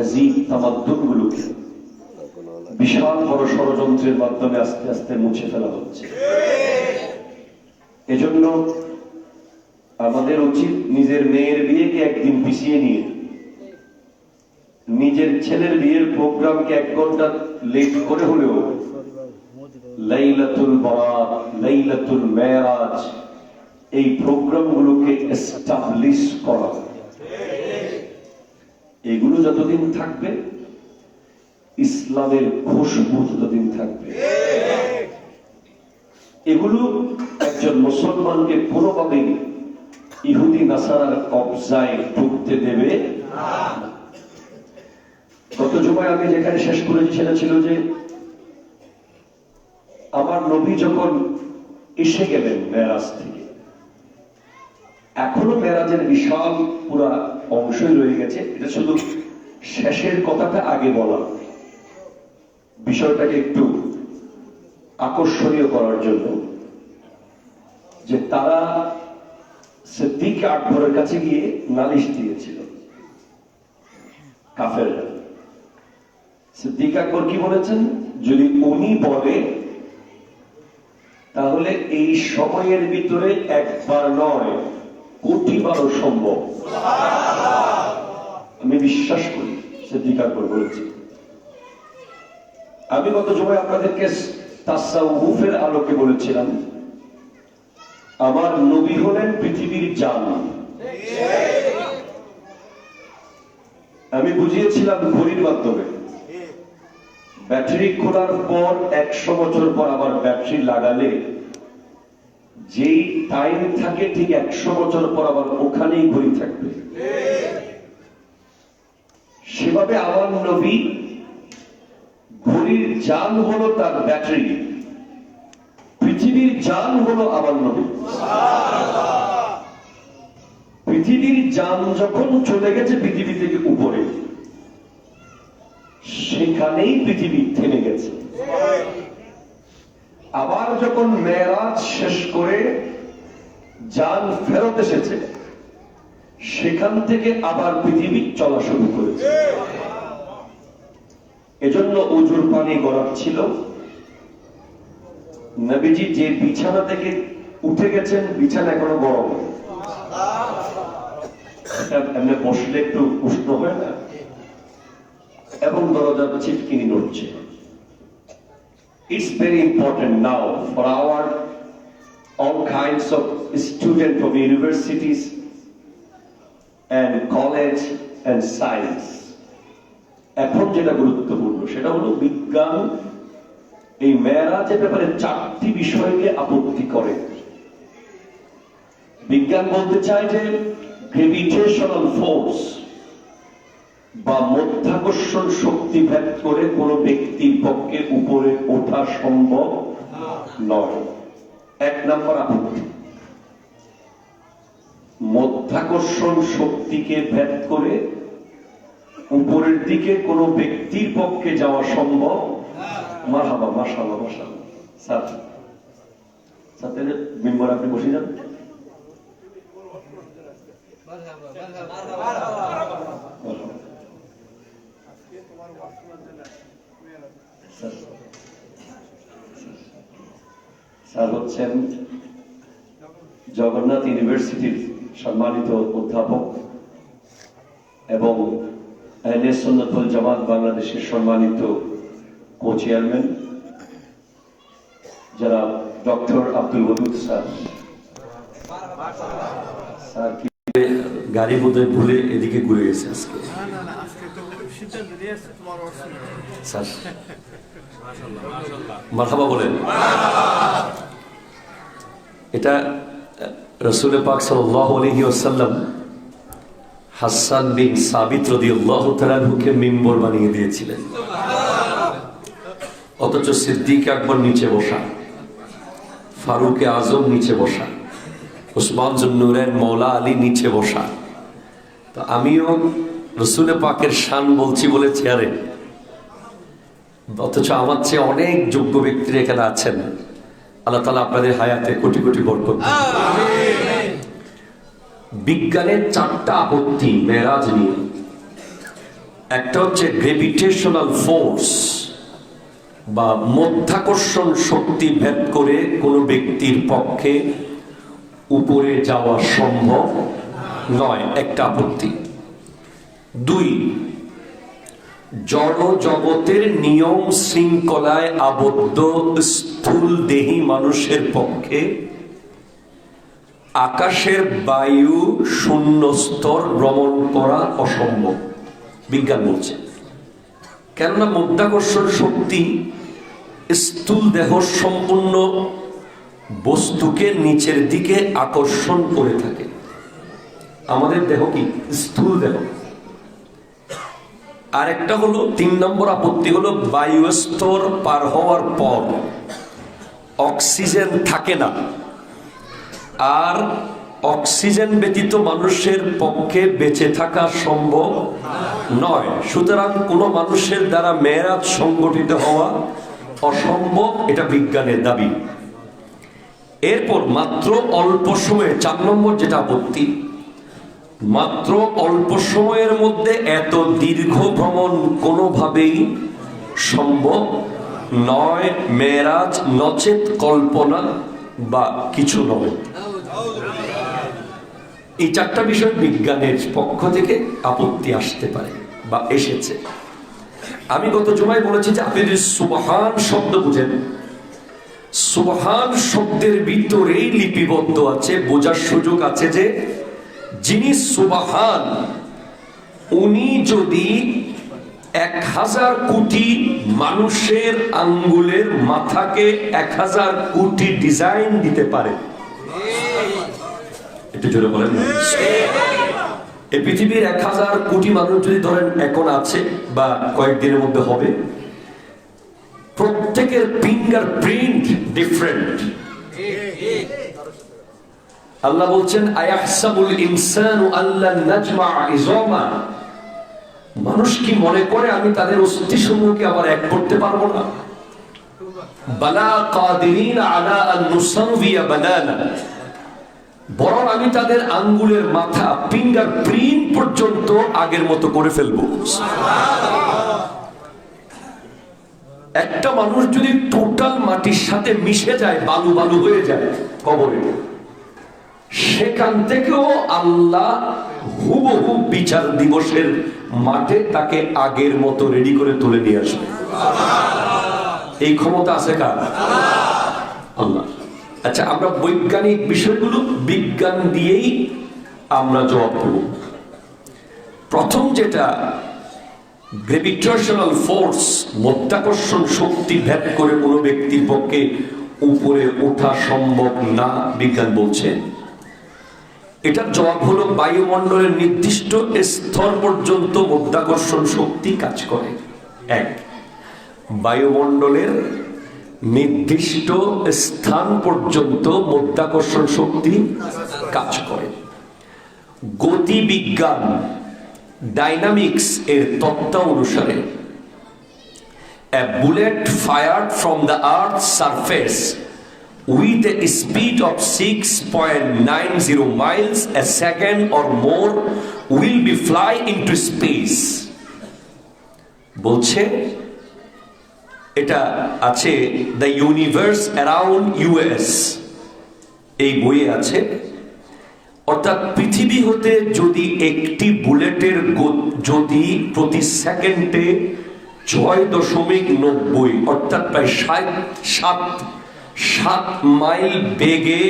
তহজিব তামাদ্দুনগুলোকে বিশাল বড় ষড়যন্ত্রের মাধ্যমে আস্তে আস্তে মুছে ফেলা হচ্ছে। এজন্য আমাদের উচিত নিজের মেয়ের বিয়েকে একদিন পিছিয়ে নিয়ে নিজের ছেলের বিয়ের প্রোগ্রামকে 1 ঘন্টা লেট করে হলেও লাইলাতুল বারাত, লাইলাতুল মেরাজ এই প্রোগ্রামগুলোকে এস্টাবলিশ করা। এগুলো যতদিন থাকবে ইসলামের খুশবু ততদিন থাকবে। এগুলো একজন মুসলমানকে কোনোভাবেই ইহুদি নাসারার কবজায় ঢুকতে দেবে না। গত জুমায় আমি যেখানে শেষ করেছি সেটা ছিল যে আমার নবী যখন এসে গেলেন মেরাজ থেকে, এখনো মেরাজের বিশাল পুরা অংশই রয়ে গেছে। এটা শুধু শেষের কথাটা আগে বলা, বিষয়টাকে একটু আকর্ষণীয় করার জন্য, যে তারা সিদ্দিক আকবরের কাছে গিয়ে নালিশ দিয়েছিল কাফেররা। সিদ্দিক আকবর কি বলেছেন, যদি উনি বলে তাহলে এই সময়ের ভিতরে একবার নয় কোটিবারও সম্ভব। আমি বিশ্বাস করি সিদ্দিক আকবর বলেছি। আমি গত সময় আপনাদেরকে তাসাউফের আলোকে বলেছিলাম আমার নবী হলেন পৃথিবীর জান। আমি বুঝিয়েছিলাম ঘড়ির মাধ্যমে, ব্যাটারি খোলার পর 100 বছর পর আবার ব্যাটারি লাগালে যেই টাইম থাকে ঠিক 100 বছর পর আবার ওখানেই ঘড়ি থাকবে। সেভাবে আমার নবী ঘড়ির জান হলো তার ব্যাটারি, পৃথিবীর জান হলো আমার নবী। পৃথিবীর জান যখন চলে গেছে পৃথিবী থেকে উপরে, সেখানেই পৃথিবী থেমে গেছে। আবার যখন মেরাজ শেষ করে জান ফেরত এসেছে, সেখান থেকে আবার পৃথিবী চলা শুরু করেছে। এজন্য উজুর পানি গড়াচ্ছিল। নবীজি যে বিছানা থেকে উঠে গেছেন, বিছানা এখনো গরম, এমনি বসলে একটু উষ্ণ হয় না, এবং দরজার ছিটকিনি নড়ছে। It's very important now for our all kinds of students of universities and college and science. এখন যেটা গুরুত্বপূর্ণ সেটা হলো বিজ্ঞান এই মেরাজের ব্যাপারে 4টি বিষয়কে আপত্তি করে। বিজ্ঞান বলতে চায় যে গ্রেভিটেশনাল ফোর্স বা মধ্যাকর্ষণ শক্তি ভেদ করে কোন ব্যক্তির পক্ষে উপরে ওঠা সম্ভব নয়। 1 নম্বর আপত্তি, মধ্যাকর্ষণ শক্তিকে ভেদ করে উপরের দিকে কোন ব্যক্তির পক্ষে যাওয়া সম্ভব। মারহাবা, মাশাআল্লাহ, মাশাআল্লাহ। স্যার সাথে মেম্বার আপনি বসে যান। স্যার হচ্ছেন জগন্নাথ ইউনিভার্সিটির সম্মানিত অধ্যাপক এবং আহলে সুন্নাত ওয়াল জামাত বাংলাদেশের সম্মানিত কো-চেয়ারম্যান যারা doctor Abdul Wadud sir. Sir কি গাড়ি বোধহয় ভুলে এদিকে ঘুরে গেছে আজকে। স্যার মারহাবা বলেন। এটা রাসূল পাক সাল্লাল্লাহু আলাইহি ওয়াসাল্লাম হাসান বিন সাবিত রাদিয়াল্লাহু তাআলা আনহুকে মিম্বর বানিয়ে দিয়েছিলেন, অথচ সিদ্দিক আকবর নিচে বসা, ফারুক আজম নিচে বসা, উসমান যুন্নুরাইন মৌলা আলী নিচে বসা। তো আমিও রাসূল পাকের শান বলছি বলে চেয়ারে, অথচ আমার চেয়ে অনেক যোগ্য ব্যক্তিরা এখানে আছেন। আল্লাহ তাআলা আপনাদের হায়াতে কোটি কোটি বরকত দিন। বিজ্ঞানের 4টা আপত্তি মেরাজ নিয়ে। একটা হচ্ছে গ্রেভিটেশনাল ফোর্স বা মধ্যাকর্ষণ শক্তি ভেদ করে কোনো ব্যক্তির পক্ষে উপরে যাওয়া সম্ভব নয়, একটা আপত্তি। দুই, জড় জগতের নিয়ম শৃঙ্খলায় আবদ্ধ স্থূল দেহী মানুষের পক্ষে আকাশের বায়ু শূন্য স্তর ভ্রমণ করা অসম্ভব, বিজ্ঞান বলছে। কেননা মধ্যাকর্ষণ শক্তি স্থূল দেহ সম্পূর্ণ বস্তুকে নিচের দিকে আকর্ষণ করে থাকে। আমাদের দেহ কি স্থূল দেহ। আর একটা হলো 3 নম্বর আপত্তি হলো বায়ু স্তর পার হওয়ার পর অক্সিজেন থাকে না, আর অক্সিজেন ব্যতীত মানুষের পক্ষে বেঁচে থাকা সম্ভব নয়। সুতরাং কোনো মানুষের দ্বারা মেরাজ সংগঠিত হওয়া অসম্ভব, এটা বিজ্ঞানের দাবি। এরপর মাত্র অল্প সময়ে 4 নম্বর যেটা আপত্তি, মাত্র অল্প সময়ের মধ্যে এত দীর্ঘ ভ্রমণ কোনোভাবেই সম্ভব নয়, মেরাজ নচেত কল্পনা বা কিছু নয়। এই 4টা বিষয় বিজ্ঞানের পক্ষ থেকে আপত্তি আসতে পারে বা এসেছে। আমি গত জুমায় বলেছি যে আপনি যদি সুবহান শব্দ বুঝেন, সুবহান শব্দের ভিতরেই লিপিবদ্ধ আছে, বোঝার সুযোগ আছে যে যিনি সুবহান উনি যদি 1000 কোটি মানুষের আঙ্গুলের মাথাকে 1000 কোটি ডিজাইন দিতে পারে। একটু জোরে বলেন। এই পৃথিবীর 1000 কোটি মানুষ যদি ধরেন এখন আছে বা কয়েকদিনের মধ্যে হবে, প্রত্যেকের ফিঙ্গার প্রিন্ট ডিফারেন্ট। আল্লাহ বলছেন আয়াহসাবুল ইনসানু আল্লান নাজমা ইজামা, মানুষ কি মনে করে আমি তাদের অস্থিসমূহকে আবার এক করতে পারবো না? বালা কাদিরিন আলা আন নুসাউইয়া বানানা, বরং আমি তাদের আঙ্গুলের মাথা ফিঙ্গার প্রিন্ট পর্যন্ত আগের মতো করে ফেলবো। একটা মানুষ যদি টোটাল মাটির সাথে মিশে যায়, বালু বালু হয়ে যায় কবরে, সেখান থেকেও আল্লাহ হুবহু বিচার দিবসের মাঠে তাকে আগের মতো রেডি করে তুলে নিয়ে আসবে। এই ক্ষমতা আছে কার? আল্লাহ। আচ্ছা, আমরা বৈজ্ঞানিক বিষয়গুলো বিজ্ঞান দিয়েই আমরা জবাব দেব। প্রথম যেটা, গ্রেভিটেশনাল ফোর্স, মধ্যাকর্ষণ শক্তি ভেদ করে কোনো ব্যক্তির পক্ষে উপরে ওঠা সম্ভব না, বিজ্ঞান বলছে। এটার জবাব হলো বায়ুমণ্ডলের নির্দিষ্ট স্তর পর্যন্ত মধ্যাকর্ষণ শক্তি কাজ করে। এক, বায়ুমণ্ডলের নির্দিষ্ট স্থান পর্যন্ত মধ্যাকর্ষণ শক্তি কাজ করে। গতি বিজ্ঞান ডাইনামিক্স এর তত্ত্ব অনুসারে a bullet fired from the earth's surface with a speed of 6.90 miles a second or more will be fly into space। বলছে এটা আছে দ্য ইউনিভার্স অ্যারাউন্ড ইউএস, এই বইয়ে আছে। অর্থাৎ পৃথিবী হতে যদি একটি বুলেটের যদি প্রতি সেকেন্ডে 6.90 অর্থাৎ প্রায় 7 মাইল বেগে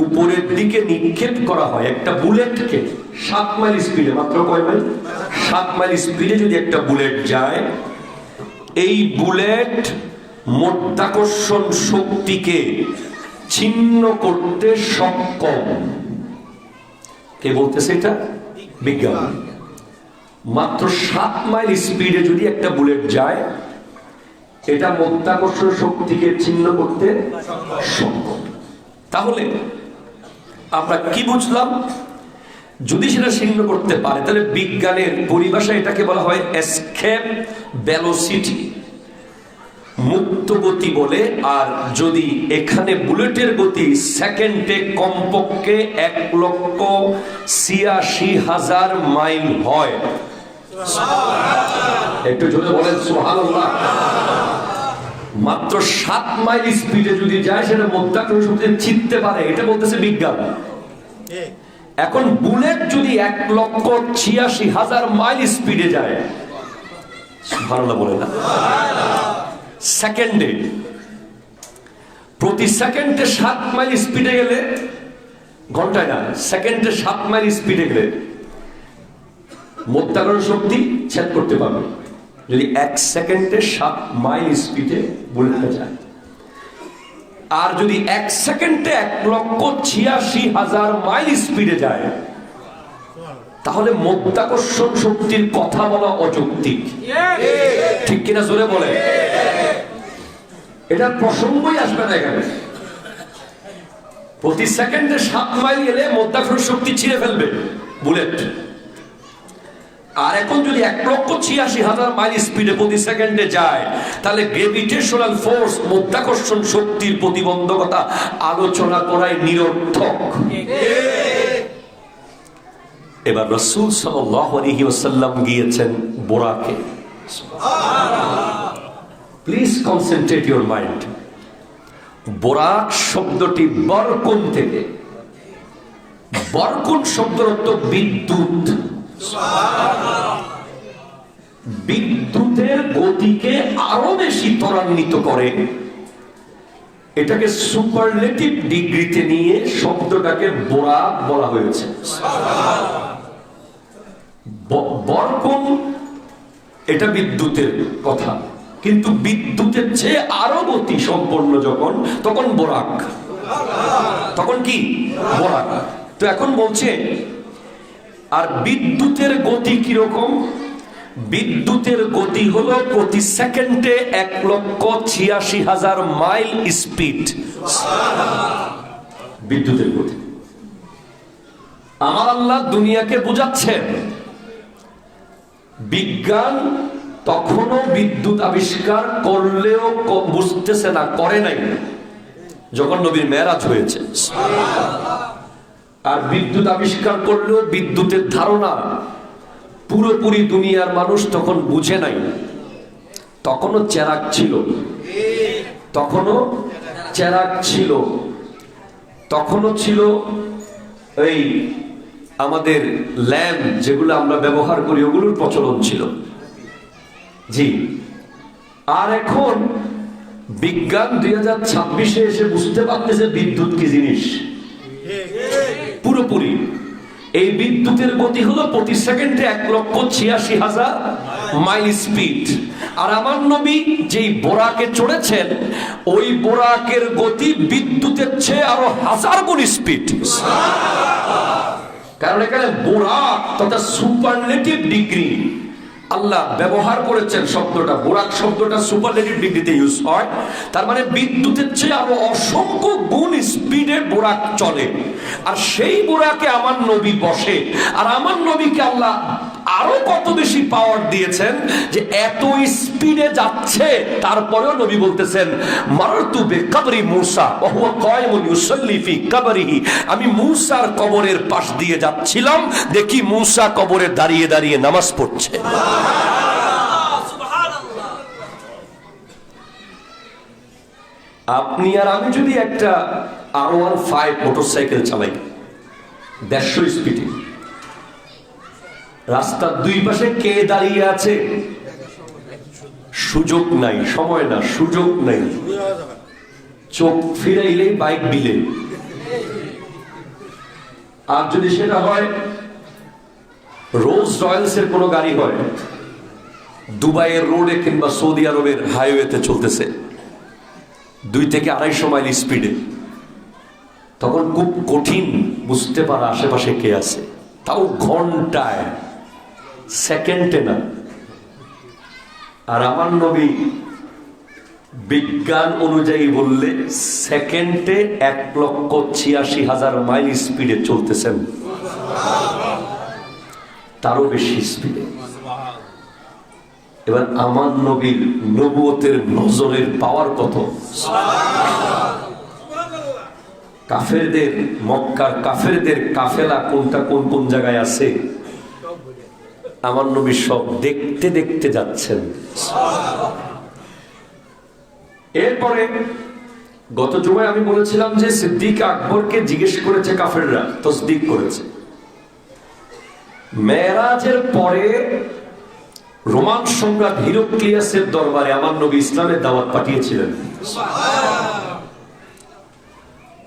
উপরের দিকে নিক্ষেপ করা হয়, একটা বুলেটকে 7 মাইল স্পিডে, মাত্র কয় মাইল? 7 মাইল স্পিডে যদি একটা বুলেট যায়, এই বুলেট মধ্যাকর্ষণ শক্তিকে ছিন্ন করতে সক্ষম। কে বলতেছে এটা? বিজ্ঞান। মাত্র 7 মাইল স্পিডে যদি একটা বুলেট যায়, এটা মধ্যাকর্ষণ শক্তিকে ছিন্ন করতে সক্ষম। তাহলে আমরা কি বুঝলাম? যদি সেটা ছিন্ন করতে পারে, তাহলে বিজ্ঞানের পরিভাষায় এটাকে বলা হয় এসকেপ ভেলোসিটি, মুক্ত গতি বলে। আর যদি এখানে বুলেটের গতি সেকেন্ডে কমপক্ষে 1,86,000 মাইল হয়, একটু জোরে বলেন সুবহানাল্লাহ। মাত্র 7 মাইল স্পিডে যদি যায় সেটা মধ্যাকর্ষণ শক্তি চিনতে পারে, এটা বলতেছে বিজ্ঞান। এখন বুলেট যদি 1,86,000 মাইল স্পিডে যায়, সুবহানাল্লাহ বলে না, সেকেন্ডে, প্রতি সেকেন্ডে 7 মাইল স্পিডে গেলে, ঘন্টায় না, সেকেন্ডে 7 মাইল স্পিডে গেলে মধ্যাকর্ষণ শক্তি ছেদ করতে পারবে যদি 1 সেকেন্ডে 7 মাইল স্পিডে বুলেটটা যায়। আর যদি 1 সেকেন্ডে 1,86,000 মাইল স্পিডে যায়, তাহলে মধ্যাকর্ষণ শক্তির কথা বলা অযৌক্তিক। ঠিক কিনা জোরে বলে? এটা প্রসঙ্গই আসবে না এখানে। প্রতি সেকেন্ডে 7 মাইল গেলে মধ্যাকর্ষণ শক্তি ছিঁড়ে ফেলবে বুলেট। আর এখন যদি 1,86,000 মাইল স্পিডে প্রতি সেকেন্ডে যায়, তাহলে গ্রেভিটেশনাল ফোর্স, মধ্যাকর্ষণ শক্তির প্রতিবন্ধকতা আলোচনা করাই নিরর্থক। এবার রাসূল সাল্লাল্লাহু আলাইহি ওয়াসাল্লাম গিয়েছেন বোরাকে। Please concentrate your mind. বোরাক শব্দটি বরকুন থেকে, বরকুন শব্দের অর্থ বিদ্যুৎ। বিদ্যুতের গতিকে আরো বেশি ত্বরান্বিত করে, এটাকে সুপারলেটিভ ডিগ্রিতে নিয়ে শব্দটাকে বোরাক বলা হয়েছে। বরকুন এটা বিদ্যুতের কথা, কিন্তু বিদ্যুতের চেয়ে আরো গতি সম্পন্ন যখন, তখন বোরাক। তখন কি? বোরাক। তো এখন বলছে, আর বিদ্যুতের গতি কিরকম? বিদ্যুতের গতি হলো প্রতি সেকেন্ডে 1,86,000 মাইল স্পিড বিদ্যুতের গতি। আমার আল্লাহ দুনিয়াকে বুঝাচ্ছেন, বিজ্ঞান তখনও বিদ্যুৎ আবিষ্কার করলেও বুঝতেছে না, করে নাই যখন নবীর মেরাজ হয়েছে। আর বিদ্যুৎ আবিষ্কার করলেও বিদ্যুতের ধারণা পুরোপুরি দুনিয়ার মানুষ তখন বুঝে নাই। তখনও চেরাগ ছিল, তখনও চেরাগ ছিল, তখনও ছিল এই আমাদের ল্যাম্প যেগুলো আমরা ব্যবহার করি, ওগুলোর প্রচলন ছিল। জি। আর এখন বিজ্ঞান 2026-এ এসে বুঝতে পারতেছে বিদ্যুৎ কি জিনিস পুরোপুরি। এই বিদ্যুতের গতি হলো প্রতি সেকেন্ডে 1,86,000 মাইল স্পিড। আর আমার নবী যেই বোরাকে চড়েছেন, ওই বোরাকের গতি বিদ্যুতের চেয়ে আরো 1000 গুণ স্পিড। কারণ এখানে বোরাক তথা সুপারলেটিভ ডিগ্রি আল্লাহ ব্যবহার করেছেন। শব্দটা বোরাক শব্দটা সুপারলেটিভ ডিগ্রিতে ইউজ হয়। তার মানে বিদ্যুতের চেয়ে আরো অসংখ্য গুণ স্পিডে বোরাক চলে। আর সেই বোরাকে আমার নবী বসে। আর আমার নবীকে আল্লাহ আরো কত বেশি পাওয়ার দিয়েছেন যে এত স্পিডে যাচ্ছে, তারপরেও নবী বলতেছেন, মারতু বিকবরি মূসা ওয়া হুয়া কায়িমুন ইউসাল্লি ফি কবরিহি। আমি মূসার কবরের পাশ দিয়ে যাচ্ছিলাম, দেখি মূসা কবরে দাঁড়িয়ে দাঁড়িয়ে নামাজ পড়ছে। আপনি আর আমি যদি একটা R15 মোটরসাইকেল চালাই 150 স্পিডে, রাস্তার দুই পাশে কে দাঁড়িয়ে আছে? সুযোগ নাই, সময় না, সুযোগ নাই। চোখ ফিরাইলে বাইক বিলে। আর যদি সেটা হয় রোলস রয়েলসের কোনো গাড়ি হয়, দুবাইয়ের রোডে কিংবা সৌদি আরবের হাইওয়েতে চলতেছে 2 থেকে 250 মাইল স্পিডে, তখন খুব কঠিন বুঝতে পারা আশেপাশে কে আছে। তাও ঘন্টায়, সেকেন্ডে না। আর আমার নবী বিজ্ঞান অনুযায়ী বললে সেকেন্ডে 1,86,000 মাইল স্পিডে চলতেছেন, তারও বেশি স্পিডে। এবার আমার নবীর নবুয়তের নজরের পাওয়ার কত! কাফেরদের, মক্কার কাফেরদের কাফেলা কোনটা কোন কোন জায়গায় আছে আমার নবী সব দেখতে দেখতে যাচ্ছেন। এরপরে গত জুমায় আমি বলেছিলাম যে সিদ্দিক আকবরকে জিজ্ঞেস করেছে কাফেররা, তসদিক করেছে। মেরাজের পরে রোমান সম্রাট হিরাক্লিয়াসের দরবারে আমার নবী ইসলামের দাওয়াত পাঠিয়েছিলেন।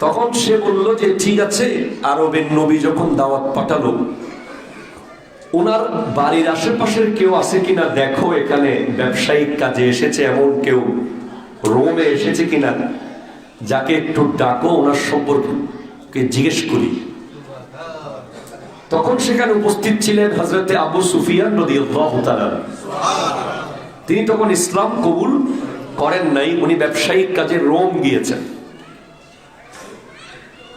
তখন সে বলল যে ঠিক আছে, আরবের নবী যখন দাওয়াত পাঠালো, ওনার বাড়ির আশেপাশের কেউ আছে কিনা দেখো, এখানে ব্যবসায়িক কাজে এসেছে এমন কেউ রোমে এসেছে কিনা, যাকে একটু ডাকো, ওনার সম্পর্কে জিজ্ঞেস করি। তখন সেখানে উপস্থিত ছিলেন হযরতে আবু সুফিয়ান রাদিয়াল্লাহু তাআলা। তিনি তখন ইসলাম কবুল করেন নাই, উনি ব্যবসায়িক কাজে রোম গিয়েছেন।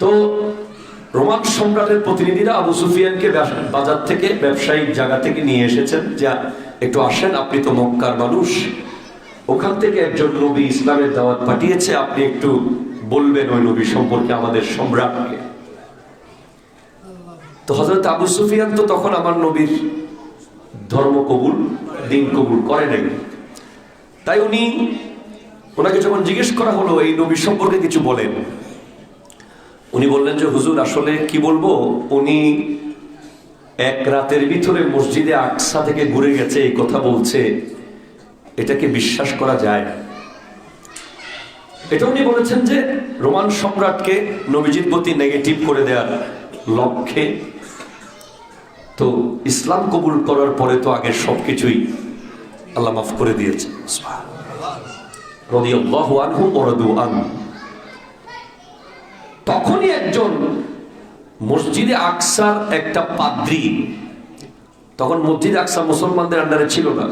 তো রোমান সম্রাটের প্রতিনিধিরা আবু সুফিয়ানকে বাজার থেকে, ব্যবসায়িক জায়গা থেকে নিয়ে এসেছেন, যা একটু আসেন, আপনি তো মক্কার মানুষ, ওখান থেকে একজন নবী ইসলামের দাওয়াত পাঠিয়েছে, আপনি একটু বলবেন ওই নবী সম্পর্কে আমাদের সম্রাটকে। তো হযরত আবু সুফিয়ান তো তখন আমার নবীর ধর্ম কবুল, দিন কবুল করে নাই। তাই ওনাকে যখন জিজ্ঞেস করা হলো এই নবী সম্পর্কে কিছু বলেন, উনি বললেন যে হুজুর আসলে কি বলবো, উনি এক রাতের ভিতরে মসজিদে আকসা থেকে ঘুরে গেছে এই কথা বলছে, এটাকে বিশ্বাস করা যায়? এটা উনি বলেছেন যে রোমান সম্রাটকে নবীজির প্রতি নেগেটিভ করে দেওয়ার লক্ষ্যে। তো ইসলাম কবুল করার পরে তো আগের সবকিছুই আল্লাহ মাফ করে দিয়েছে। রাদিয়াল্লাহু আনহু ওয়া রাদু আনহু। তখনই একজন মসজিদে আকসার একটা পাদ্রী, তখন মসজিদ আকসা মুসলমানদের আন্ডারে ছিল না,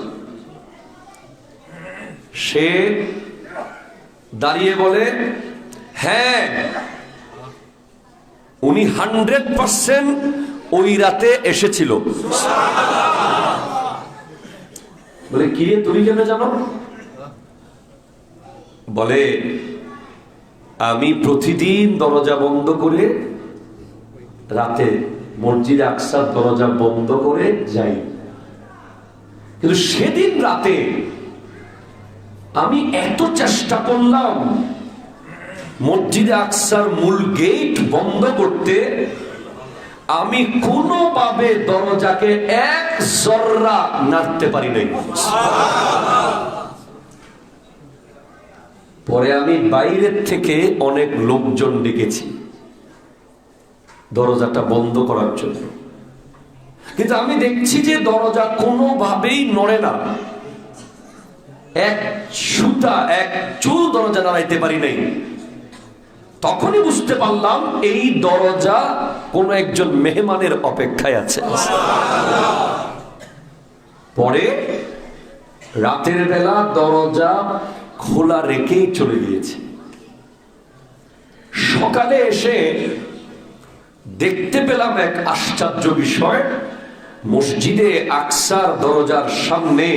সে দাঁড়িয়ে বলে হ্যাঁ উনি 100% ওই রাতে এসেছিল। বলে কি রে, তুমি কেন জানো? বলে আমি প্রতিদিন দরজা বন্ধ করে রাতে মসজিদ আকসার দরজা বন্ধ করে যাই, কিন্তু সেদিন রাতে আমি এত চেষ্টা করলাম মসজিদে আকসার মূল গেট বন্ধ করতে, আমি কোনোভাবে দরজাকে এক জর্রা নাড়তে পারি নাই। পরে আমি বাইরের থেকে অনেক লোকজন ডেকেছি দরজাটা বন্ধ করার জন্য, কিন্তু আমি দেখছি যে দরজা কোনোভাবেই নড়ে না, এক সুতা, এক চুল দরজা নাড়াইতে পারি নাই। তখনই বুঝতে পারলাম এই দরজা কোন একজন মেহমানের অপেক্ষায় আছে। পরে রাতের বেলা দরজা খোলা রেখেই চলে গিয়েছে। সকালে এসে দেখতে পেলাম এক আশ্চর্য বিষয়, মসজিদে আকসার দরজার সামনে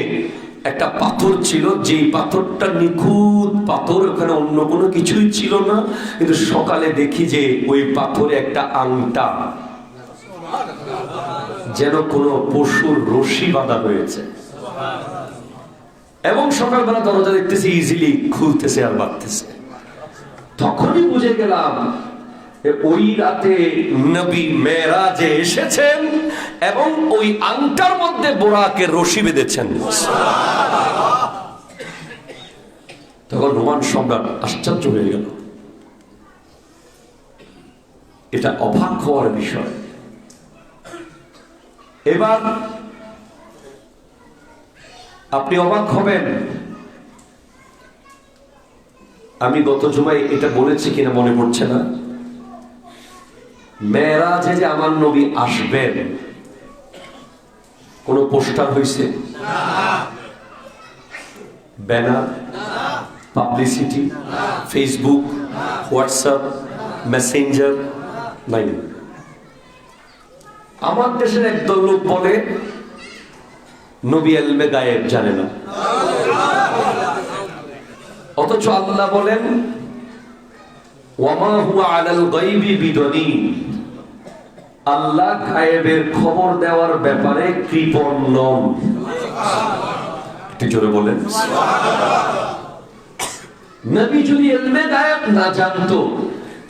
একটা পাথর ছিল, যেই পাথরটা নিখুঁত পাথর, ওখানে অন্য কোনো কিছুই ছিল না, কিন্তু সকালে দেখি যে ওই পাথরে একটা আংটা, যেন কোনো পশুর রশি বাঁধা হয়েছে। এবং সকালবেলা দরজা দেখতেছি ইজিলি খুলতেছে আর বাঁধতেছে। তখনই বুঝে গেলাম ওই রাতে নবী মেরাজে এসেছেন এবং ওই আংটার মধ্যে বোরাকের রশি বেঁধেছেন। তখন রোমান সম্রাট আশ্চর্য হয়ে গেল। এটা অবাক হওয়ার বিষয়। এবার আপনি অবাক হবেন, আমি গত জুমায় এটা বলেছি কিনা মনে পড়ছে না, মেরাজে যে আমার নবী আসবেন কোন পোস্টার হয়েছে? Banner, publicity, Facebook, WhatsApp, Messenger নাই। আমার দেশের একদল লোক বলে নবী ইলমে গায়েব জানে না, অথচ আল্লাহ বলেন ওয়ামা হুয়া আলাল গায়বি বিদনীন, আল্লাহ গায়েবের খবর দেওয়ার ব্যাপারে কৃপণ নন। একটু জোরে বলেন। নবী যদি ইলমে গায়েব না জানতো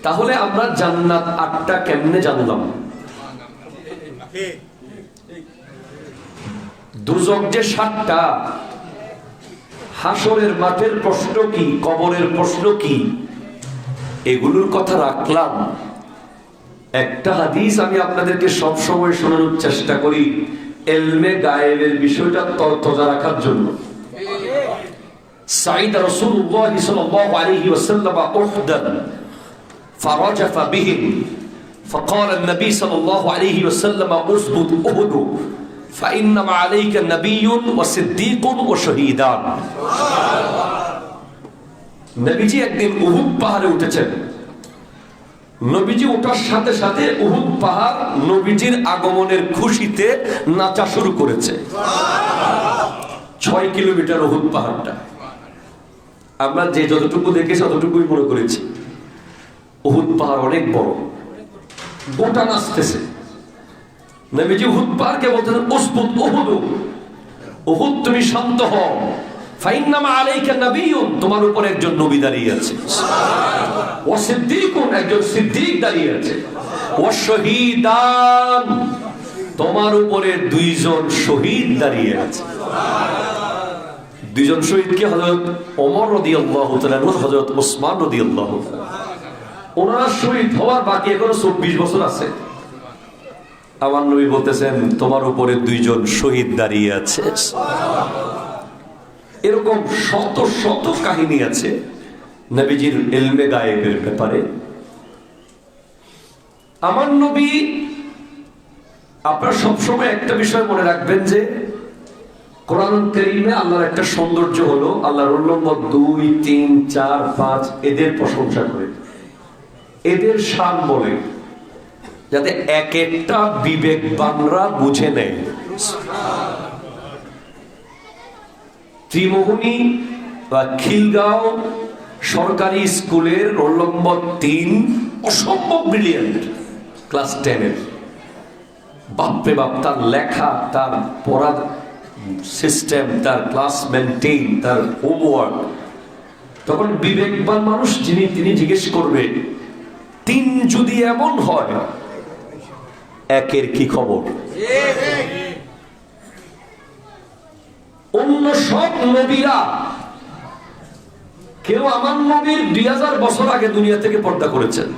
তাহলে আমরা জান্নাত 8টা কেমনে জানলাম? দুজক যে 7টা, হাসরের মাঠের প্রশ্ন কি, কবরের প্রশ্ন কি, এগুলোর কথা রাখলাম। একটা হাদিস আমি আপনাদেরকে সব সময় শোনানোর চেষ্টা করি ইলমে গায়েবের বিষয়টা তরতাজা রাখার জন্য। সাইদ রাসূলুল্লাহ সাল্লাল্লাহু আলাইহি ওয়াসাল্লাম উহদান فرجف بهم فقال النبي صلى الله عليه وسلم اثبت احد فانما عليك نبي وصديق وشهيدان। নবীজি একদিন উহুদ পাহাড়ে উঠেছেন। নবীজি ওঠার সাথে সাথে উহুদ পাহাড় নবীজির আগমনের খুশিতে নাচা শুরু করেছে। 6 কিলোমিটার উহুদ পাহাড়টা। আমরা যে যতটুকু দেখেছি ততটুকুই মনে করেছি। উহুদ পাহাড় অনেক বড়, গোটা নাচতেছে। নবীজি উহুদ পাহাড়কে বলতেন উসবুত উহুদ, উহুদ তুমি শান্ত হও, ফাইন্নামা আলাইকা নাবিয়্যুন, তোমার উপর একজন নবী দাঁড়িয়ে আছে, ওয়া সিদ্দীকুন, একজন সিদ্দীক দাঁড়িয়ে আছে, ওয়া শহীদান, তোমার উপরে 2 জন শহীদ দাঁড়িয়ে আছে। 2 জন শহীদকে হযরত ওমর রাদিয়াল্লাহু তাআলা ও হযরত ওসমান রাদিয়াল্লাহু তাআলা। ওনারা শহীদ হওয়ার বাকি এখনো 24 বছর আছে। আমার নবী বলতেছেন তোমার উপরে 2 জন শহীদ দাঁড়িয়ে আছে। এরকম শত শত কাহিনী আছে নবীজির ইলমে গায়েবের ব্যাপারে। আমার নবী, আপনারা সবসময় একটা বিষয় মনে রাখবেন যে কোরআনুল কারীমে আল্লাহর একটা সৌন্দর্য হলো আল্লাহ রোল নম্বর 2, 3, 4, 5 এদের প্রশংসা করে, এদের শান বলে, যাতে এক একটা বিবেকবানরা বুঝে নেয়। ত্রিমোহনী বা খিলগাঁও সরকারি স্কুলের রোল নম্বর 3 অসম্ভব ব্রিলিয়ান্ট, ক্লাস 10 এর। বাপরে বাপ, তার লেখা, তার পড়ার সিস্টেম, তার ক্লাস মেনটেইন, তার হোমওয়ার্ক। তখন বিবেকবান মানুষ তিনি জিজ্ঞেস করবে 3 যদি এমন হয় 1-এর কি খবর? অন্য সব নবীরা, কেউ আমার নবীর 2000 বছর আগে দুনিয়া থেকে পর্দা করেছেন,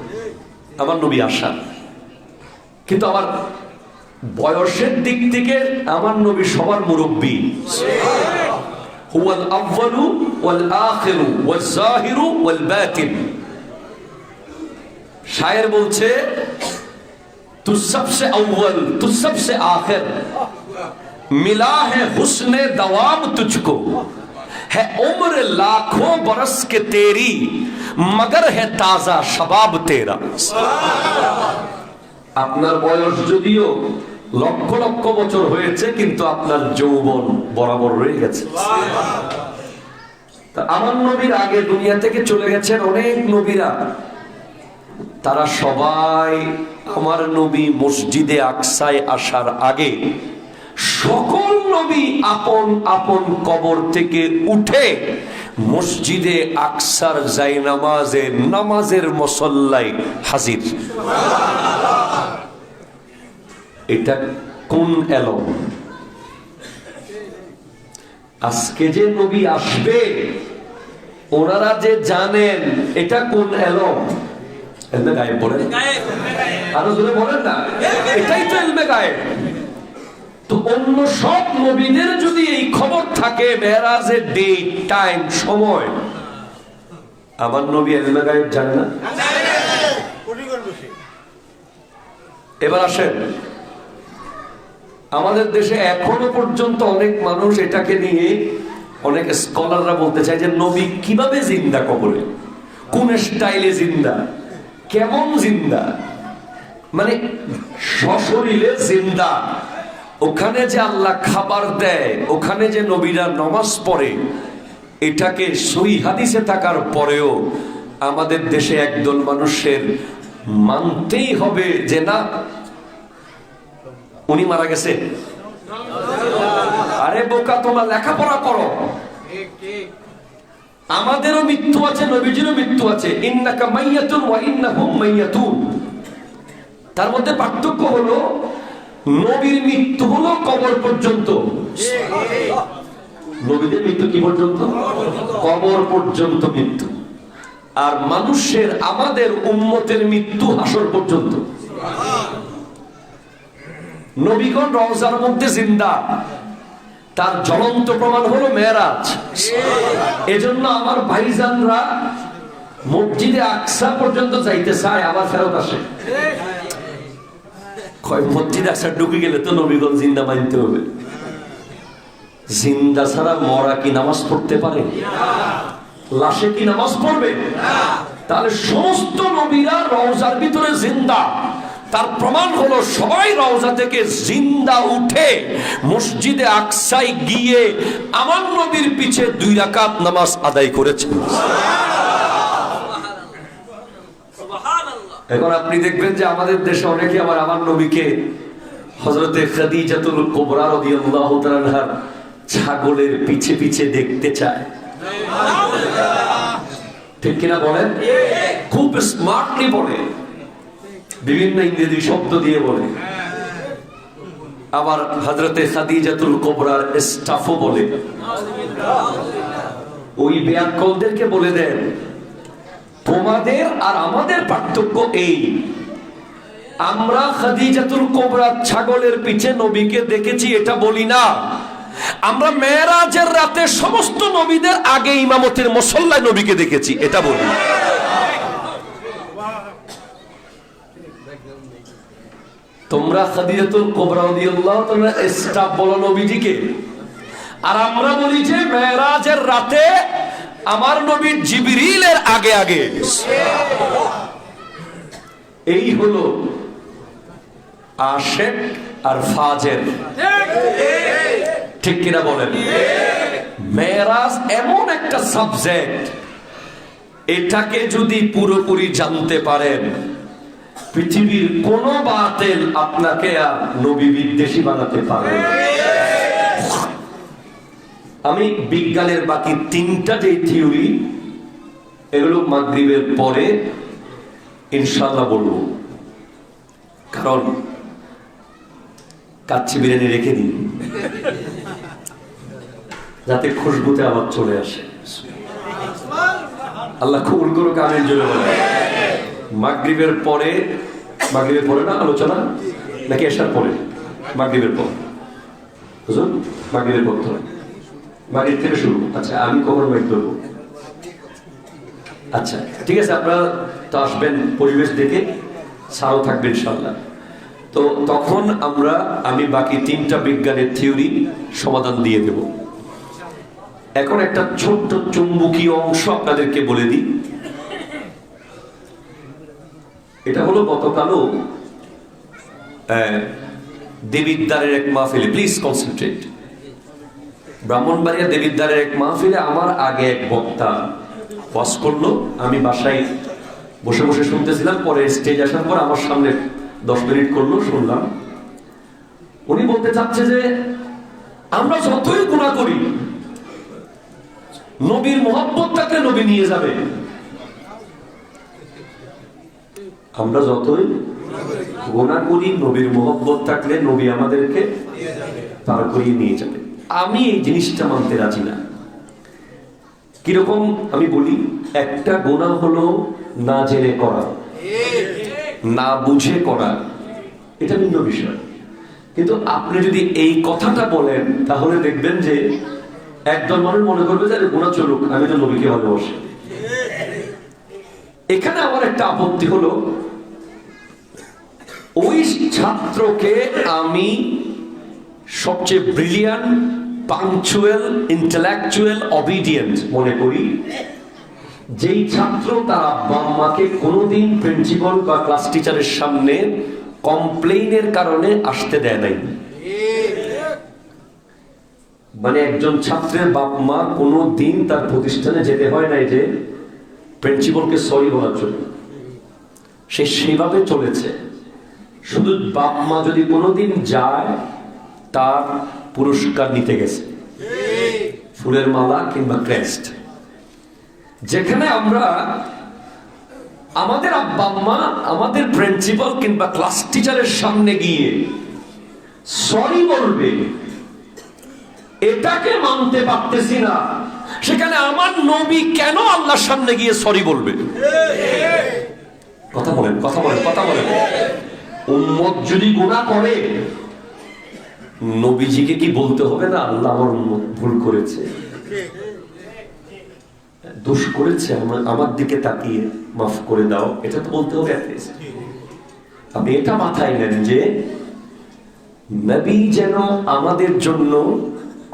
আমার নবী আসা, কিন্তু আমার বয়সের দিক থেকে আমার নবী সবার মুরব্বী। হুয়াল আউয়ালু ওয়াল আখিরু ওয়াল যাহিরু ওয়াল বাতিন। শায়ের বলছে তু সবসে আউয়াল তু সবসে আখির, मिला है हुस्ने दवाम तुझको, है उम्र लाखों बरस के तेरी, मगर है ताजा शबाब तेरा। আপনার বয়স যদিও লক্ষ লক্ষ বছর হয়েছে, কিন্তু আপনার যৌবন বরাবর রয়ে গেছে। আমার নবীর আগে দুনিয়া থেকে চলে গেছেন অনেক নবীরা, তারা সবাই আমার নবী মসজিদে আকসায় আসার আগে সকল নবী আপন আপন কবর থেকে উঠে মসজিদে আকসার জায়নামাজে নামাজের মুসল্লায় হাজির। এটা কোন এলম? আজকে যে নবী আসবে ওনারা যে জানেন এটা কোন এলম? ইলমে গায়েব বলেন, আরো জোরে বলেন না, এটাই তো ইলমে গায়েব। তো অন্য সব নবীদের যদি এই খবর থাকে মেরাজের ডেট, টাইম, সময়, আমার নবী ইলমে গায়েব জানে না। এবার আসেন, আমাদের দেশে এখনো পর্যন্ত অনেক মানুষ এটাকে নিয়ে, অনেক স্কলাররা বলতে চায় যে নবী কিভাবে জিন্দা কবরে, কোন স্টাইলে জিন্দা, কেমন জিন্দা, মানে সশরীরে জিন্দা, ওখানে যে আল্লাহ খাবার দেয়, ওখানে যে নবীরা নামাজ পড়ে, এটাকে সহিহ হাদিসে থাকার পরেও আমাদের দেশে একদল মানুষের মানতেই হবে যে না, উনি মারা গেছে? আরে বোকা, তোমরা লেখাপড়া করো। আমাদেরও মৃত্যু আছে, নবীজিরও মৃত্যু আছে। ইন্নাকা মাইয়াতুন ওয়া ইন্নাহুম মাইয়াতুন। তার মধ্যে পার্থক্য হলো নবীর মৃত্যু হলো কবর পর্যন্ত, নবীদের মৃত্যু কি পর্যন্ত? কবর পর্যন্ত মৃত্যু। আর মানুষের, আমাদের উম্মতের মৃত্যু হাসর পর্যন্ত। নবীগণ রওজার মধ্যে জিন্দা, তার জ্বলন্ত প্রমাণ হলো মেরাজ। এজন্য আমার ভাইজানরা মসজিদে আকসা পর্যন্ত যাইতে চায়, আবার ফেরত আসে। মসজিদে আকসা ঢুকে গেলে তো নবীগণ জিন্দা মানতে হবে। জিন্দা ছাড়া মরা কি নামাজ পড়তে পারে? লাশে কি নামাজ পড়বে? তাহলে সমস্ত নবীরা রওজার ভিতরে জিন্দা। তার প্রমাণ হলো সবাই রওজা থেকে জিন্দা উঠে মসজিদে আকসায় গিয়ে আমার নবীর পিছে 2 রাকাত নামাজ আদায় করেছে। এখন আপনি দেখবেন যে আমাদের দেশে অনেকে আমার নবীকে হযরতে খাদিজাতুল কুবরা রাদিয়াল্লাহু তাআলা আনহার ছাগলের পিছে পিছে দেখতে চায়। ঠিক কিনা বলেন? খুব স্মার্টলি বলে, বিভিন্ন ইংরেজি শব্দ দিয়ে বলে। আবার হযরতে খাদিজাতুল কুবরার স্টাফও বলে। ওই বেয়াক্কলদেরকে বলে দেন, তোমাদের আর আমাদের পার্থক্য এই, আমরা খাদিজাতুল কুবরার ছাগলের পিছে নবীকে দেখেছি এটা বলি না, আমরা মেরাজের রাতে সমস্ত নবীদের আগে ইমামতের মুসল্লায় নবীকে দেখেছি এটা বলি। তোমরা খাদিজাতুল কুবরা রাদিয়াল্লাহু তাআলা স্টাফ বলো নবীজিকে, আর আমরা বলি যে মেরাজের রাতে আমার নবী জিবরিলের আগে আগে। এই হলো আশিক আর ফাজের। ঠিক কিনা বলেন? মেরাজ এমন একটা সাবজেক্ট, এটাকে যদি পুরোপুরি জানতে পারেন, পৃথিবীর কোন বাতিল আপনাকে আর নবী বিদ্বেষী বানাতে পারবে না। আমি বিজ্ঞানের বাকি 3টা যে থিওরি, এগুলো মাগরিবের পরে ইনশাআল্লাহ বলবো, কারণ কাচ্চি বিরিয়ানি রেখে দিন যাতে খুশবুতে আবার চলে আসে। আল্লাহ কবুল করুক, আমিন জোরে বলেন। মাগরিবের পরে, মাগরিবের পরে না আলোচনা, নাকি এশার পরে? মাগরিবের পর, বুঝুন, মাগরিবের পর তো মাগরিব থেকে শুরু। আচ্ছা, আমি কখন মাইক ধরবো? আচ্ছা ঠিক আছে, আপনারা তো আসবেন পরিবেশ দেখে, সারও থাকবেন ইনশাআল্লাহ। তো তখন আমি বাকি 3টা বিজ্ঞানের থিওরি সমাধান দিয়ে দেব। এখন একটা ছোট্ট চুম্বকীয় অংশ আপনাদেরকে বলে দিই। এটা হলো গতকালও দেবিদ্বারের এক মাহফিলে, প্লিজ কনসেন্ট্রেট, ব্রাহ্মণবাড়িয়া দেবিদ্বারের এক মাহফিলে আমার আগে এক বক্তা ওয়াজ করলো। আমি বাসায় বসে বসে শুনতেছিলাম, পরে স্টেজ আসার পর আমার সামনে 10 মিনিট করলো, শুনলাম। উনি বলতে চাচ্ছে যে আমরা যতই গুনাহ করি, নবীর মহব্বত থাকলে নবী নিয়ে যাবে। আমরা যতই গুনাহ করি, নবীর মহব্বত থাকলে নবী আমাদেরকে পার করিয়ে নিয়ে যাবে। আমি এই জিনিসটা মানতে রাজি না। কিরকম আমি বলি, একটা গুনাহ হলো না জেনে করা, না বুঝে করা, এটা ভিন্ন বিষয়। কিন্তু আপনি যদি এই কথাটা বলেন, তাহলে দেখবেন যে একদল মানুষ মনে করবে যে গুনাহ চলুক, আমি তো নবীকে ভালোবাসি। এখানে আমার একটা আপত্তি হলো, ওই ছাত্রকে আমি সবচেয়ে ব্রিলিয়ান্ট, পাংচুয়াল, ইন্টেলেকচুয়াল, অবিডিয়েন্ট মনে করি, যেই ছাত্র তার আব্বা আম্মাকে কোনোদিন প্রিন্সিপাল বা ক্লাস টিচারের সামনে কমপ্লেইনের কারণে আসতে দেয় নাই। মানে একজন ছাত্রের বাপ মা কোনোদিন তার প্রতিষ্ঠানে যেতে হয় নাই যে প্রিন্সিপালকে সরি বলার জন্য, সে সেভাবে চলেছে। শুধু বাপ মা যদি কোনোদিন যায়, তার পুরস্কার নিতে গেছে, ফুলের মালা কিংবা ক্রেস্ট। যেখানে আমরা আমাদের আব্বা আম্মা, আমাদের প্রিন্সিপাল কিংবা ক্লাস টিচারের সামনে গিয়ে সরি বলবে, এটাকে মানতে পারতেছি না, সেখানে আমার নবী কেন আল্লাহর সামনে গিয়ে সরি বলবে? কথা বলেন, কথা বলেন, কথা বলেন। উম্মত যদি গুনাহ করে, নবীজিকে কি বলতে হবে না, আল্লাহ আমার উম্মত ভুল করেছে, দোষ করেছে, আমার দিকে তাকিয়ে মাফ করে দাও, এটা তো বলতে হবে। আপনি এটা মাথায় নেন যে নবী যেন আমাদের জন্য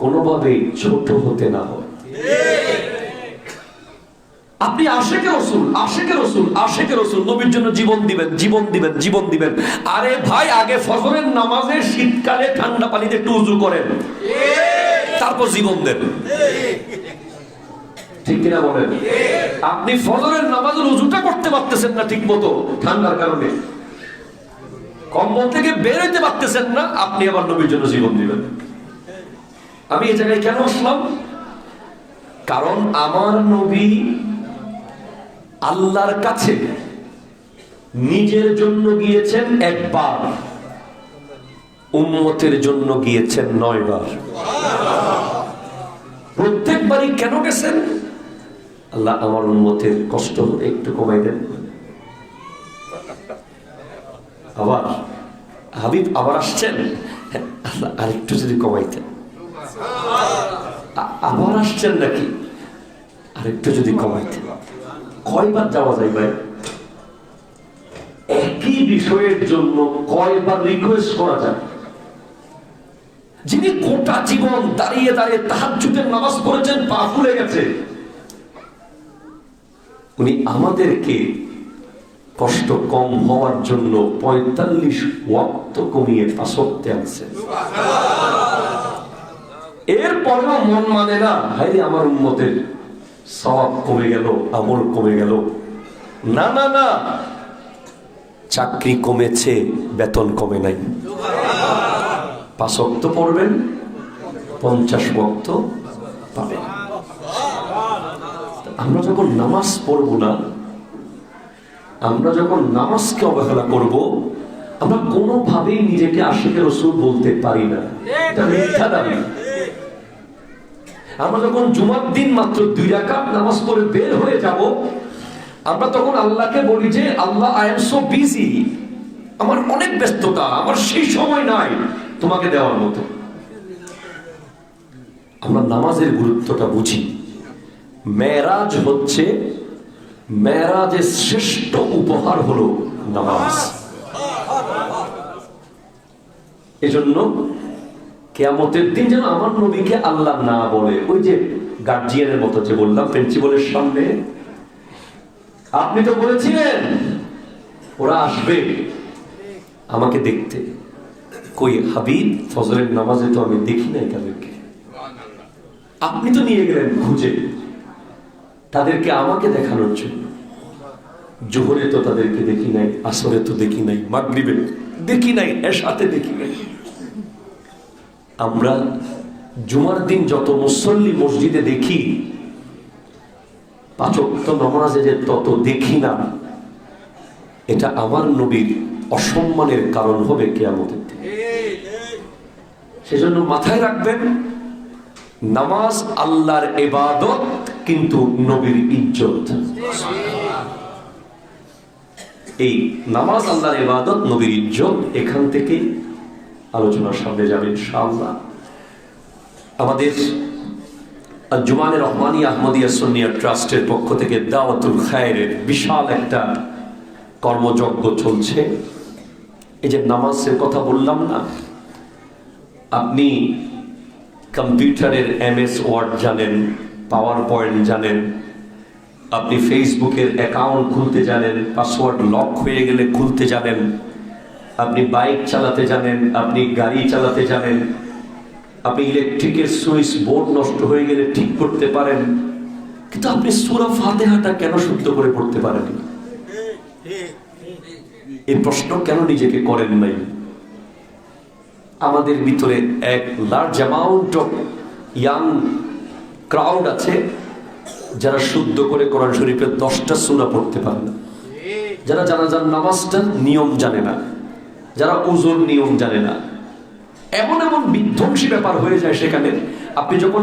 কোনোভাবে ছোট হতে না হয়। আপনি আশেকে রসুল, আশেকে রসুল, আশেকে রসুল, নবীর জন্য জীবন দিবেন, জীবন দিবেন, জীবন দিবেন। আরে ভাই, আগে ফজরের নামাজে শীতকালে ঠান্ডা পানিতে একটু উযু করেন, তারপর জীবন দেন। ঠিক কিনা বলেন? আপনি ফজরের নামাজের উযুটা করতে পারতেছেন না ঠিক মতো ঠান্ডার কারণে, কম্বল থেকে বের হইতে পারতেছেন না, আপনি আবার নবীর জন্য জীবন দিবেন। আমি এই জায়গায় কেন আসলাম? কারণ আমার নবী আল্লাহর কাছে নিজের জন্য গিয়েছেন একবার, উম্মতের জন্য গিয়েছেন 9 বার। প্রত্যেকবারই কেন গেছেন? আল্লাহ আমার উম্মতের কষ্ট একটু কমাই দেন। আবার হাবিব আবার আসছেন, আল্লাহ আরেকটু যদি কমাইতেন। আবার আসছেন নাকি, আরেকটু যদি কমাইতেন। কয়বার যাওয়া যায় ভাই? একই বিষয়ের জন্য কয়বার রিকোয়েস্ট করা যায়? যিনি গোটা জীবন দাঁড়িয়ে দাঁড়িয়ে তাহাজ্জুদের নামাজ পড়েছেন, পা ফুলে গেছে, উনি আমাদেরকে কষ্ট কম হওয়ার জন্য 45 ওয়াক্ত কমিয়ে 5 ওয়াক্তে আনছেন। এরপরেও মন মানে না, হাই আমার উম্মতের সওয়াব কমে গেল, আমল কমে গেল। না না না, চাকরি কমেছে, বেতন কমে নাই। 5 ওয়াক্ত পড়বেন, 50 ওয়াক্ত পাবেন। আমরা যখন নামাজ পড়ব না, আমরা যখন নামাজকে অবহেলা করব, আমরা কোনোভাবেই নিজেকে আশিকে রাসূল বলতে পারি না, এটা মিথ্যা দাবি। আমরা যখন জুমার দিন মাত্র 2 রাকাত নামাজ পড়ে বের হয়ে যাব, আমরা তখন আল্লাহকে বলি যে আল্লাহ, আই এম সো বিজি, আমার অনেক ব্যস্ততা, আমার সেই সময় নাই তোমাকে দেওয়ার মতো। আমরা নামাজের গুরুত্বটা বুঝি। মেরাজ হচ্ছে, মেরাজের শ্রেষ্ঠ উপহার হলো নামাজ। এজন্য কিয়ামতের দিন যেন আমার নবীকে আল্লাহ না বলে, ওই যে গার্জিয়ানের মতো যে বললাম, প্রিন্সিপালের সামনে, আপনি তো বলেছিলেন ওরা আসবে আমাকে দেখতে, কই হাবিব ফজরের নামাজে তো আমি দেখি নাই তাদেরকে, আপনি তো নিয়ে গেলেন খুঁজে তাদেরকে আমাকে দেখানোর জন্য। জোহরে তো তাদেরকে দেখি নাই, আসরে তো দেখি নাই, মাগরিবে দেখি নাই, এশাতে দেখি নাই। আমরা জুমার দিন যত মুসল্লি মসজিদে দেখি, 5 ওয়াক্ত নামাজে যে তত দেখি না, এটা আমার নবীর অসম্মানের কারণ হবে কিয়ামতের দিন। সেজন্য মাথায় রাখবেন, নামাজ আল্লাহর ইবাদত, কিন্তু নবীর ইজ্জত। এই নামাজ আল্লাহর ইবাদত, নবীর ইজ্জত, এখান থেকে আলোচনার সামনে যাবে ইনশাআল্লাহ। আমাদের জুমানে রহমানী আহমদিয়া সুন্নিয়া ট্রাস্টের পক্ষ থেকে দাওয়াতুল খায়রের বিশাল একটা কর্মযজ্ঞ চলছে। এই যে নামাজের কথা বললাম না, আপনি কম্পিউটারের MS ওয়ার্ড জানেন, পাওয়ার পয়েন্ট জানেন, আপনি ফেসবুকের অ্যাকাউন্ট খুলতে জানেন, পাসওয়ার্ড লক হয়ে গেলে খুলতে জানেন, আপনি বাইক চালাতে জানেন, আপনি গাড়ি চালাতে জানেন, আপনি ইলেকট্রিকের সুইচ বোর্ড নষ্ট হয়ে গেলে ঠিক করতে পারেন, কিন্তু আপনি সূরা ফাতিহাটা কেন শুদ্ধ করে পড়তে পারেন? এই প্রশ্ন কেন নিজেকে করেন নাই? আমাদের ভিতরে এক large amount of young crowd আছে যারা শুদ্ধ করে কোরআন শরীফের 10টা সূরা পড়তে পারে না, যারা জানাজার নামাজটার নিয়ম জানে না, যারা ওযুর নিয়ম জানে না। এমন এমন বিধ্বংসী ব্যাপার হয়ে যায় সেখানে। আপনি যখন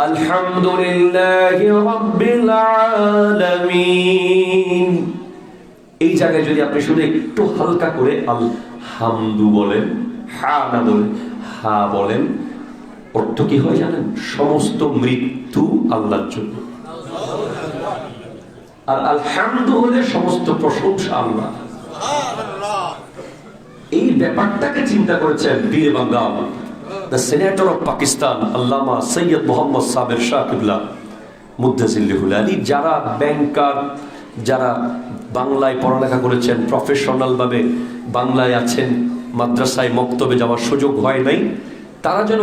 আলহামদুলিল্লাহি রাব্বিল আলামিন এই জায়গায় যদি আপনি শুধু একটু হালকা করে আলহামদু বলেন, হা না বলেন, হা বলেন, অর্থ কি হয় জানেন? সমস্ত মৃত্যু আল্লাহর জন্য। আর আলহামদু হলে সমস্ত প্রশংসা আল্লাহ। এই ব্যাপারটাকে চিন্তা করেছেন পীর বাঙ্গাল, দ্য সেনেটর অফ পাকিস্তান, আল্লামা সৈয়দ মোহাম্মদ সাবের শাহ কিবলা মুদ্দাজিল্লাহুল আলী। যারা ব্যাংকার, যারা বাংলায় পড়ালেখা করেছেন, প্রফেশনাল ভাবে বাংলায় আছেন, মাদ্রাসায় মক্তবে যাওয়ার সুযোগ হয় নাই, তারা যেন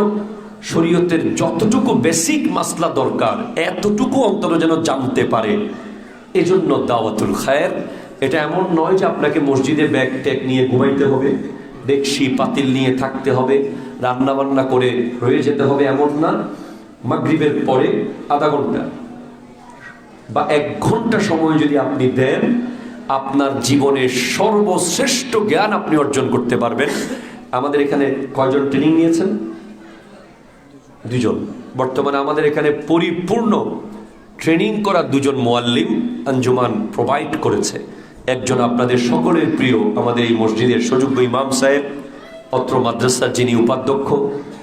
শরীয়তের যতটুকু বেসিক মাসলা দরকার এতটুকু অন্তত যেন জানতে পারে। এজন্য দাওয়াতুল খায়ের। এটা এমন নয় যে আপনাকে মসজিদে ব্যাগ ট্যাগ নিয়ে ঘুমাইতে হবে, ডেকসি পাতিল নিয়ে থাকতে হবে, রান্না বান্না করে রয়ে যেতে হবে, এমন না। মাগরিবের পরে আধা ঘন্টা বা 1 ঘন্টা সময় যদি আপনি দেন, আপনার জীবনের সর্বশ্রেষ্ঠ জ্ঞান আপনি অর্জন করতে পারবেন। আমাদের এখানে কয়জন ট্রেনিং নিয়েছেন? 2 জন। বর্তমানে আমাদের এখানে পরিপূর্ণ ট্রেনিং করা 2 জন মুআল্লিম আঞ্জুমান প্রোভাইড করেছে। একজন আপনাদের সকলের প্রিয়, আমাদের এই মসজিদের সুযোগ্য ইমাম সাহেব, অত্র মাদ্রাসার যিনি উপাধ্যক্ষ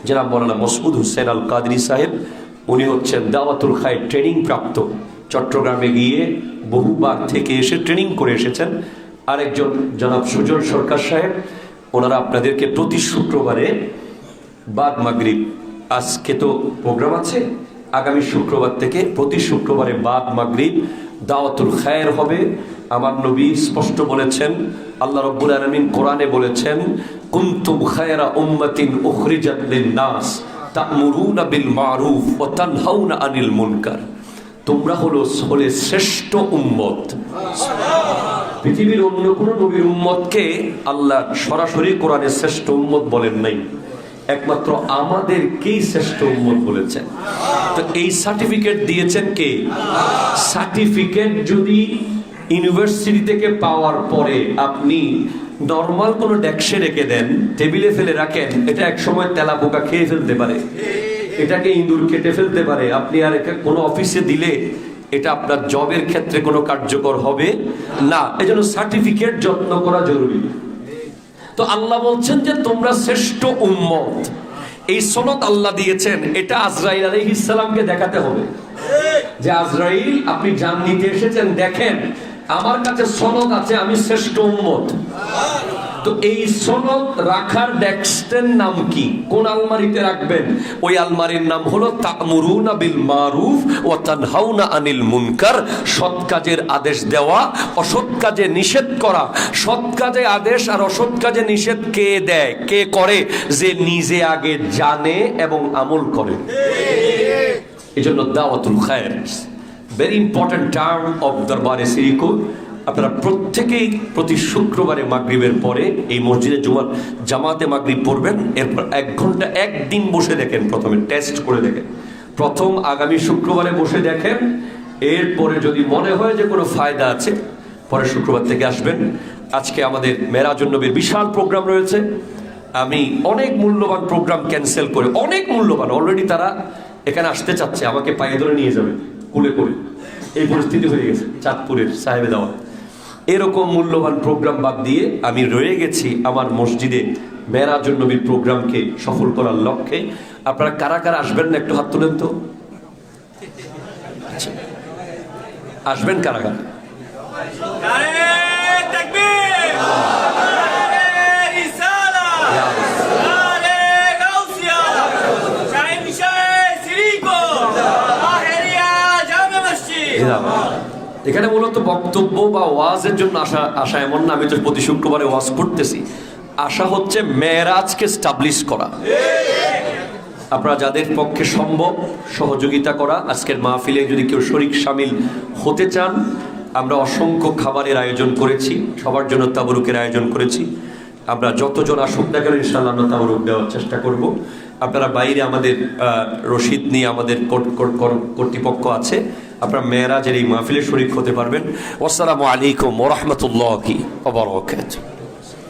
জনাব মাওলানা মাসউদ হোসেন আল কাদরি সাহেব, উনি হচ্ছেন দাওয়াতুল খায়ের ট্রেনিং প্রাপ্ত। চট্টগ্রামে গিয়ে বহুবার থেকে এসে ট্রেনিং করে এসেছেন। আরেকজন জনাব সুজন সরকার সাহেব, ওনারা আপনাদেরকে প্রতি শুক্রবারে বাদ মাগরিব, আজকে তো প্রোগ্রাম আছে, আগামী শুক্রবার থেকে প্রতি শুক্রবারে বাদ মাগরিব দাওয়াতুল খায়ের হবে। আমার নবী স্পষ্ট বলেছেন, আল্লাহ রাব্বুল আলামিন কোরআনে বলেছেন, কুনতুম খায়রা উম্মাতিন উখরিজাত লিন-নাস তা'মুরুনা বিল মারুফ ওয়া তানহাউনা আনিল মুনকার। তোমরা হলে শ্রেষ্ঠ উম্মত। পৃথিবীর অন্য কোন নবীর উম্মতকে আল্লাহ সরাসরি কোরআনে শ্রেষ্ঠ উম্মত বলেন নাই, একমাত্র আমাদেরকেই শ্রেষ্ঠ উম্মত বলেছেন। তো এই সার্টিফিকেট দিয়েছেন কে? সার্টিফিকেট যদি ইউনিভার্সিটি থেকে পাওয়ার পরে আপনি নর্মাল কোন ডেস্কে রেখে দেন, টেবিলে ফেলে রাখেন, এটা এক সময় তেলা পোকা খেয়ে ফেলতে পারে, এটাকে ইঁদুর কেটে ফেলতে পারে। আপনি আর কোনো অফিসে দিলে এটা আপনার জবের ক্ষেত্রে কোনো কার্যকর হবে না। এজন্য সার্টিফিকেট যত্ন করা জরুরি। তো আল্লাহ বলছেন যে তোমরা শ্রেষ্ঠ উম্মত। এই সনদ আল্লাহ দিয়েছেন, এটা আজরাইল আলাইহিস সালামকে দেখাতে হবে যে আজরাইল, আপনি জান নিতে এসেছেন, দেখেন আমার কাছে সনদ আছে, আমি শ্রেষ্ঠ উম্মত। তো এই সনদ রাখার ডেস্কের নাম কি? কোন আলমারিতে রাখবেন? ওই আলমারির নাম হলো তা'মুরুনা বিল মারুফ ওয়া তানহাউনা আনিল মুনকার। সৎ কাজের আদেশ দেওয়া, অসৎ কাজে নিষেধ করা। সৎ কাজে আদেশ আর অসৎ কাজে নিষেধ কে দেয়, কে করে? যে নিজে আগে জানে এবং আমল করে। এজন্য দাওয়াতুল খায়ের ভেরি ইম্পর্টেন্ট টার্ম অফ দরবারে শিরকুল। আপনারা প্রত্যেকেই প্রতি শুক্রবারে মাগরিবের পরে এই মসজিদে জামাতে মাগরিব পড়বেন। এরপর 1 ঘন্টা একদিন বসে দেখেন, প্রথমে টেস্ট করে দেখেন, প্রথম আগামী শুক্রবারে বসে দেখেন। এরপরে যদি মনে হয় যে কোনো ফায়দা আছে, পরের শুক্রবার থেকে আসবেন। আজকে আমাদের মেরাজুন নবীর বিশাল প্রোগ্রাম রয়েছে। আমি অনেক মূল্যবান প্রোগ্রাম ক্যান্সেল করে, অনেক মূল্যবান, অলরেডি তারা এখানে আসতে চাচ্ছে, আমাকে পায়ে ধরে নিয়ে যাবে কুলে করে। এই পরিস্থিতি হয়ে গেছে চাঁদপুরের সাহেবে দাওয়া। এরকম মূল্যবান প্রোগ্রাম বাদ দিয়ে আমি রয়ে গেছি আমার মসজিদে মেরাজুন নবীর প্রোগ্রামকে সফল করার লক্ষ্যে। আপনারা কারা কারা আসবেন না একটু হাত তুলেন তো। আচ্ছা, আসবেন কারা কারা? এখানে মূলত বক্তব্য বা ওয়াজের জন্য আসা এমন না, আমি তো প্রতি শুক্রবারে ওয়াজ করতেছি। আশা হচ্ছে মেরাজকে স্টাবলিশ করা। আপনারা যাদের পক্ষে সম্ভব সহযোগিতা করা। আজকের মাহফিলে যদি কেউ শরীক শামিল হতে চান, আমরা অসংখ্য খাবারের আয়োজন করেছি, সবার জন্য তাবরুকের আয়োজন করেছি। আমরা যতজন আসুক না কেন ইনশাআল্লাহ আমরা তাবরুক দেওয়ার চেষ্টা করব। আপনারা বাইরে আমাদের রশিদ নিয়ে আমাদের কর্তৃপক্ষ আছে, আপনারা মেয়েরাজের এই মাহফিলে শরীক হতে পারবেন। আসসালামু আলাইকুম ওয়া রাহমাতুল্লাহি ওয়া বারাকাতুহু।